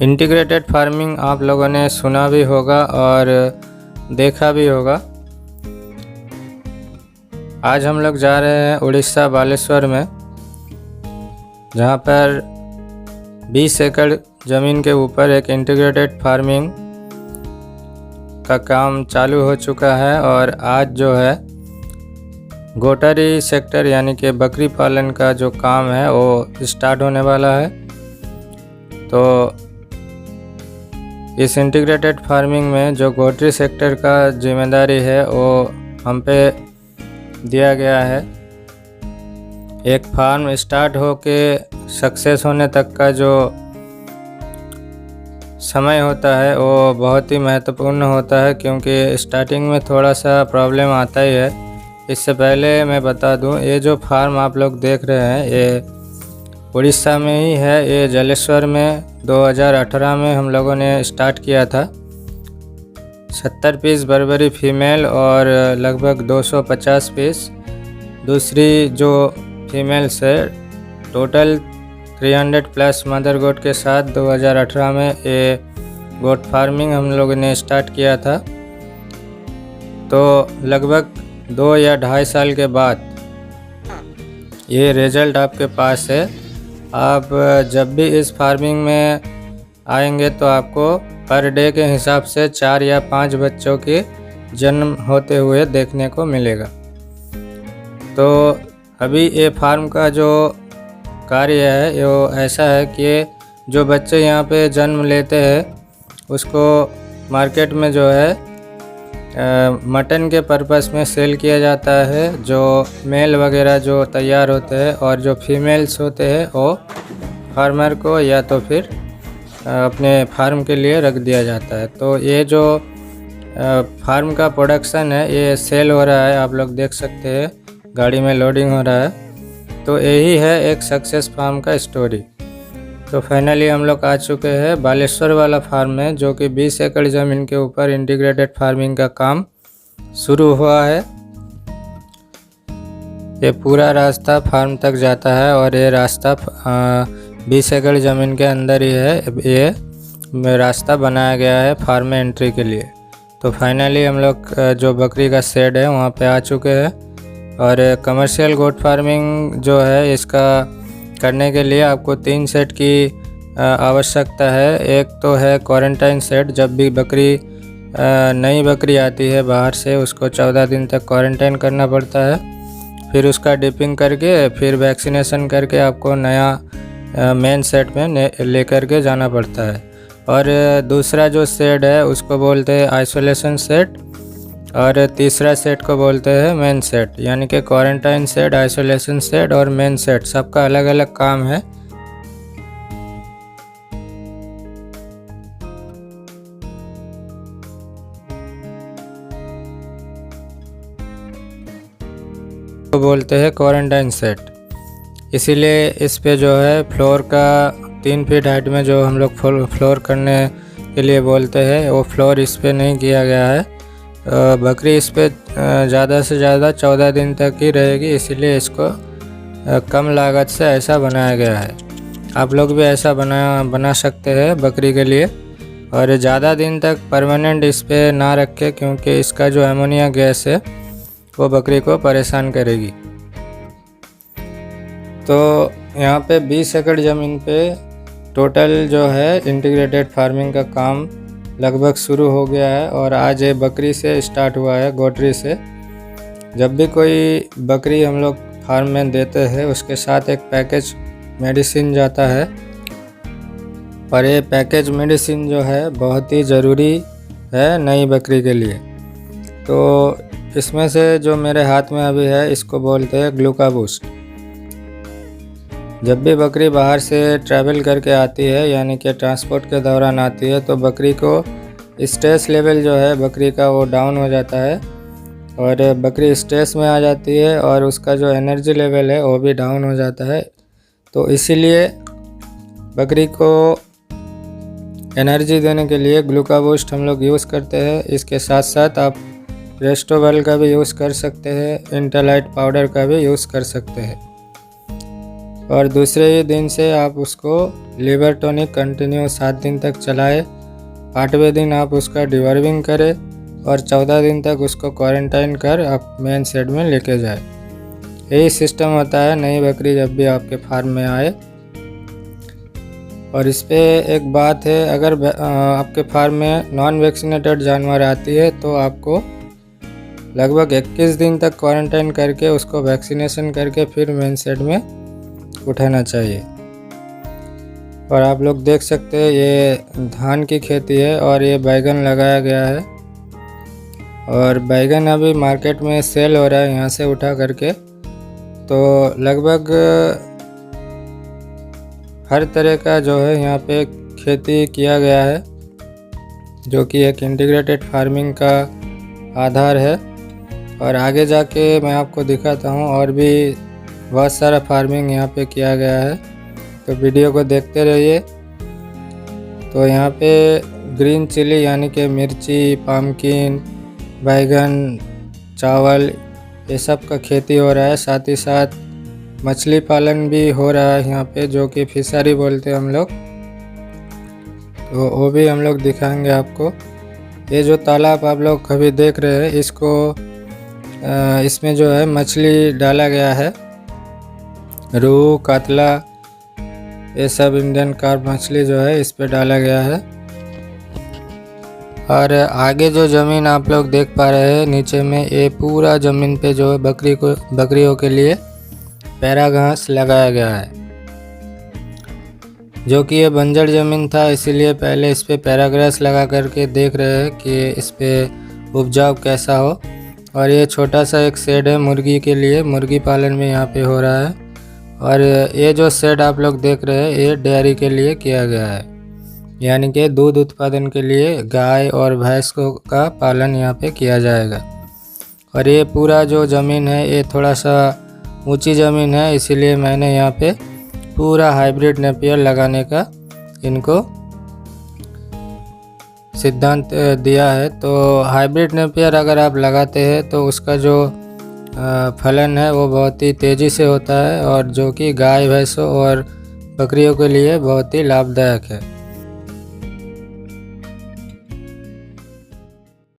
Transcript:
Integrated farming आप लोगों ने सुना भी होगा और देखा भी होगा। आज हम लोग जा रहे हैं उड़ीसा बालेश्वर में, जहाँ पर 20 एकड़ ज़मीन के ऊपर एक इंटीग्रेटेड फार्मिंग का काम चालू हो चुका है। और आज जो है गोटारी सेक्टर यानी कि बकरी पालन का जो काम है वो स्टार्ट होने वाला है। तो इस इंटीग्रेटेड फार्मिंग में जो गोटारी सेक्टर का जिम्मेदारी है वो हम पे दिया गया है। एक फार्म स्टार्ट हो के सक्सेस होने तक का जो समय होता है वो बहुत ही महत्वपूर्ण होता है, क्योंकि स्टार्टिंग में थोड़ा सा प्रॉब्लम आता ही है। इससे पहले मैं बता दूं, ये जो फार्म आप लोग देख रहे हैं ये उड़ीसा में ही है। ये जलेश्वर में 2018 में हम लोगों ने स्टार्ट किया था। 70 पीस बर्बरी फीमेल और लगभग 250 पीस दूसरी जो फीमेल्स है, टोटल 300 प्लस मदर गोट के साथ 2018 में ये गोट फार्मिंग हम लोगों ने स्टार्ट किया था। तो लगभग 2 या 2.5 साल के बाद ये रिज़ल्ट आपके पास है। आप जब भी इस फार्मिंग में आएंगे तो आपको पर डे के हिसाब से 4 या 5 बच्चों के जन्म होते हुए देखने को मिलेगा। तो अभी ये फार्म का जो कार्य है वो ऐसा है कि जो बच्चे यहाँ पे जन्म लेते हैं उसको मार्केट में जो है मटन के पर्पस में सेल किया जाता है। जो मेल वगैरह जो तैयार होते हैं और जो फीमेल्स होते हैं वो फार्मर को या तो फिर अपने फार्म के लिए रख दिया जाता है। तो ये जो फार्म का प्रोडक्शन है ये सेल हो रहा है, आप लोग देख सकते हैं गाड़ी में लोडिंग हो रहा है। तो यही है एक सक्सेस फार्म का स्टोरी। तो फाइनली हम लोग आ चुके हैं बालेश्वर वाला फार्म में, जो कि 20 एकड़ ज़मीन के ऊपर इंटीग्रेटेड फार्मिंग का काम शुरू हुआ है। ये पूरा रास्ता फार्म तक जाता है और ये रास्ता 20 एकड़ ज़मीन के अंदर ही है। ये रास्ता बनाया गया है फार्म में एंट्री के लिए। तो फाइनली हम लोग जो बकरी का शेड है वहाँ पे आ चुके हैं। और कमर्शियल गोट फार्मिंग जो है इसका करने के लिए आपको 3 सेट की आवश्यकता है। एक तो है क्वारंटाइन सेट, जब भी बकरी नई बकरी आती है बाहर से उसको 14 दिन तक क्वारंटाइन करना पड़ता है। फिर उसका डिपिंग करके फिर वैक्सीनेशन करके आपको नया मेन सेट में लेकर के जाना पड़ता है। और दूसरा जो सेट है उसको बोलते हैं आइसोलेशन सेट, और तीसरा सेट को बोलते हैं मेन सेट। यानी कि क्वारंटाइन सेट, आइसोलेशन सेट और मेन सेट सबका अलग अलग काम है। तो बोलते हैं क्वारंटाइन सेट। इसीलिए इस पे जो है फ्लोर का 3 फीट हाइट में जो हम लोग फ्लोर करने के लिए बोलते हैं वो फ्लोर इस पे नहीं किया गया है। बकरी इस पे ज़्यादा से ज़्यादा 14 दिन तक ही रहेगी, इसीलिए इसको कम लागत से ऐसा बनाया गया है। आप लोग भी ऐसा बना सकते हैं बकरी के लिए। और ज़्यादा दिन तक परमानेंट इस पे ना रखें, क्योंकि इसका जो अमोनिया गैस है वो बकरी को परेशान करेगी। तो यहाँ पे 20 एकड़ ज़मीन पे टोटल जो है इंटीग्रेटेड फार्मिंग का काम लगभग शुरू हो गया है। और आज ये बकरी से स्टार्ट हुआ है, गोटरी से। जब भी कोई बकरी हम लोग फार्म में देते हैं उसके साथ एक पैकेज मेडिसिन जाता है। और ये पैकेज मेडिसिन जो है बहुत ही ज़रूरी है नई बकरी के लिए। तो इसमें से जो मेरे हाथ में अभी है इसको बोलते हैं ग्लूकाबूस्ट। जब भी बकरी बाहर से ट्रैवल करके आती है यानी कि ट्रांसपोर्ट के दौरान आती है तो बकरी को स्ट्रेस लेवल जो है बकरी का वो डाउन हो जाता है और बकरी स्ट्रेस में आ जाती है और उसका जो एनर्जी लेवल है वो भी डाउन हो जाता है। तो इसीलिए बकरी को एनर्जी देने के लिए ग्लूकाबूस्ट हम लोग यूज़ करते हैं। इसके साथ साथ आप रेस्टोवेल का भी यूज़ कर सकते हैं, इंटरलाइट पाउडर का भी यूज़ कर सकते हैं। और दूसरे ही दिन से आप उसको लिवर टॉनिक कंटिन्यू 7 दिन तक चलाए। 8वें दिन आप उसका डिवर्मिंग करें और 14 दिन तक उसको क्वारंटाइन कर आप मेन शेड में लेके जाए। यही सिस्टम होता है नई बकरी जब भी आपके फार्म में आए। और इस पे एक बात है, अगर आपके फार्म में नॉन वैक्सीनेटेड जानवर आती है तो आपको लगभग 21 दिन तक क्वारंटाइन करके उसको वैक्सीनेशन करके फिर मेन शेड में उठाना चाहिए। और आप लोग देख सकते हैं ये धान की खेती है और ये बैगन लगाया गया है। और बैगन अभी मार्केट में सेल हो रहा है यहाँ से उठा करके। तो लगभग हर तरह का जो है यहाँ पे खेती किया गया है, जो कि एक इंटीग्रेटेड फार्मिंग का आधार है। और आगे जाके मैं आपको दिखाता हूँ और भी बहुत सारा फार्मिंग यहाँ पे किया गया है, तो वीडियो को देखते रहिए। तो यहाँ पे ग्रीन चिली यानी कि मिर्ची, पामकिन, बैगन, चावल ये सब का खेती हो रहा है। साथ ही साथ मछली पालन भी हो रहा है यहाँ पे, जो कि फिशरी बोलते हैं हम लोग। तो वो भी हम लोग दिखाएंगे आपको। ये जो तालाब आप लोग कभी देख रहे हैं, इसमें जो है मछली डाला गया है, रोहू, कातला, ये सब इंडियन कार्प मछली जो है इस पे डाला गया है। और आगे जो ज़मीन आप लोग देख पा रहे हैं नीचे में, ये पूरा ज़मीन पे जो है बकरियों के लिए पैरा घास लगाया गया है, जो कि ये बंजर ज़मीन था, इसीलिए पहले इस पे पैरा घास लगा करके देख रहे हैं कि इस पे उपजाऊ कैसा हो। और ये छोटा सा एक शेड है मुर्गी के लिए, मुर्गी पालन में यहाँ पे हो रहा है। और ये जो शेड आप लोग देख रहे हैं ये डेयरी के लिए किया गया है, यानी कि दूध उत्पादन के लिए गाय और भैंस का पालन यहाँ पे किया जाएगा। और ये पूरा जो ज़मीन है ये थोड़ा सा ऊंची ज़मीन है, इसीलिए मैंने यहाँ पे पूरा हाइब्रिड नेपियर लगाने का इनको सिद्धांत दिया है। तो हाइब्रिड नेपियर अगर आप लगाते हैं तो उसका जो फलन है वो बहुत ही तेज़ी से होता है, और जो कि गाय, भैंसों और बकरियों के लिए बहुत ही लाभदायक है।